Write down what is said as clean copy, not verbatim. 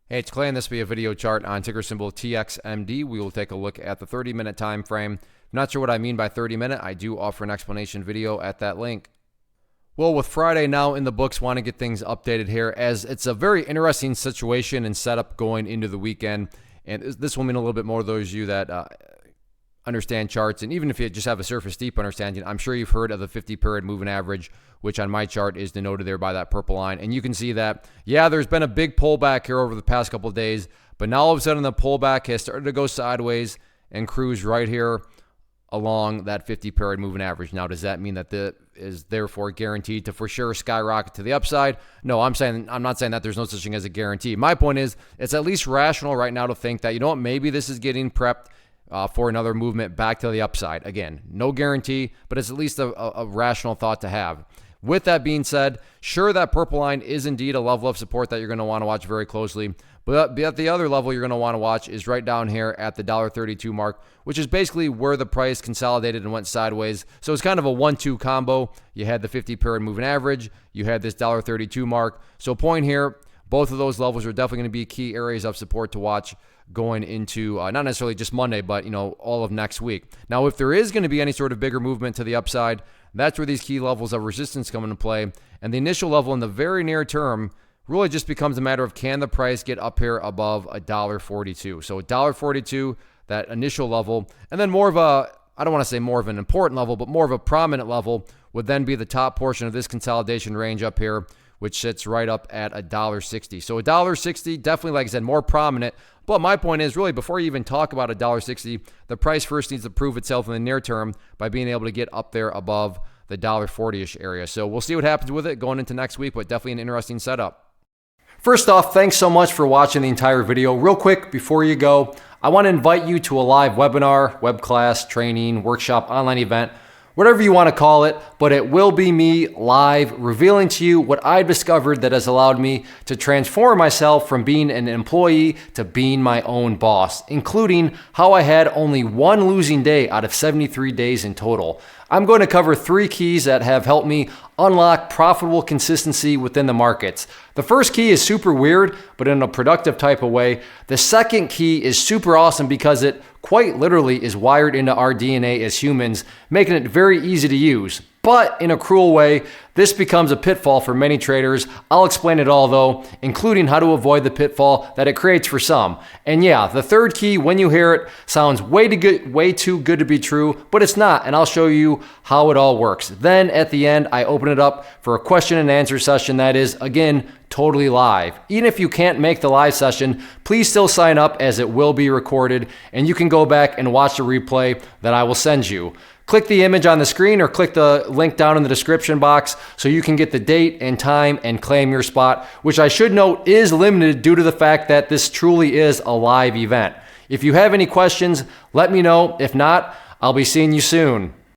Hey, it's Clay, and this will be a video chart on ticker symbol TXMD. We will take a look at the 30-minute time frame. If you're not sure what I mean by 30-minute, I do offer an explanation video at that link. Well, with Friday now in the books, want to get things updated here as it's a very interesting situation and setup going into the weekend. And this will mean a little bit more to those of you that understand charts, and even if you just have a surface deep understanding, I'm sure you've heard of the 50-period moving average, which on my chart is denoted there by that purple line. And you can see that, yeah, there's been a big pullback here over the past couple of days, but now all of a sudden the pullback has started to go sideways and cruise right here along that 50-period moving average. Now, does that mean that the is therefore guaranteed to for sure skyrocket to the upside? No, I'm not saying that there's no such thing as a guarantee. My point is, it's at least rational right now to think that, you know what, maybe this is getting prepped for another movement back to the upside. Again, no guarantee, but it's at least a rational thought to have. With that being said, sure, that purple line is indeed a level of support that you're going to want to watch very closely. But at the other level you're going to want to watch is right down here at the $1.32 mark, which is basically where the price consolidated and went sideways. So it's kind of a 1-2 combo. You had the 50-period moving average. You had this $1.32 mark. So point here, both of those levels are definitely going to be key areas of support to watch going into not necessarily just Monday, but all of next week. Now, if there is going to be any sort of bigger movement to the upside, that's where these key levels of resistance come into play. And the initial level in the very near term really just becomes a matter of, can the price get up here above $1.42? So $1.42, that initial level, and then more of a, I don't want to say more of an important level, but more of a prominent level would then be the top portion of this consolidation range up here, which sits right up at $1.60. So $1.60, definitely, like I said, more prominent. But my point is, really, before you even talk about $1.60, the price first needs to prove itself in the near term by being able to get up there above the $1.40-ish area. So we'll see what happens with it going into next week, but definitely an interesting setup. First off, thanks so much for watching the entire video. Real quick, before you go, I want to invite you to a live webinar, web class, training, workshop, online event, whatever you want to call it, but it will be me live revealing to you what I've discovered that has allowed me to transform myself from being an employee to being my own boss, including how I had only one losing day out of 73 days in total. I'm going to cover 3 keys that have helped me unlock profitable consistency within the markets. The first key is super weird, but in a productive type of way. The second key is super awesome because it quite literally is wired into our DNA as humans, making it very easy to use. But in a cruel way, this becomes a pitfall for many traders. I'll explain it all though, including how to avoid the pitfall that it creates for some. And yeah, the third key, when you hear it, sounds way too good to be true, but it's not, and I'll show you how it all works. Then at the end, I open it up for a question and answer session that is, again, totally live. Even if you can't make the live session, please still sign up as it will be recorded, and you can go back and watch the replay that I will send you. Click the image on the screen or click the link down in the description box so you can get the date and time and claim your spot, which I should note is limited due to the fact that this truly is a live event. If you have any questions, let me know. If not, I'll be seeing you soon.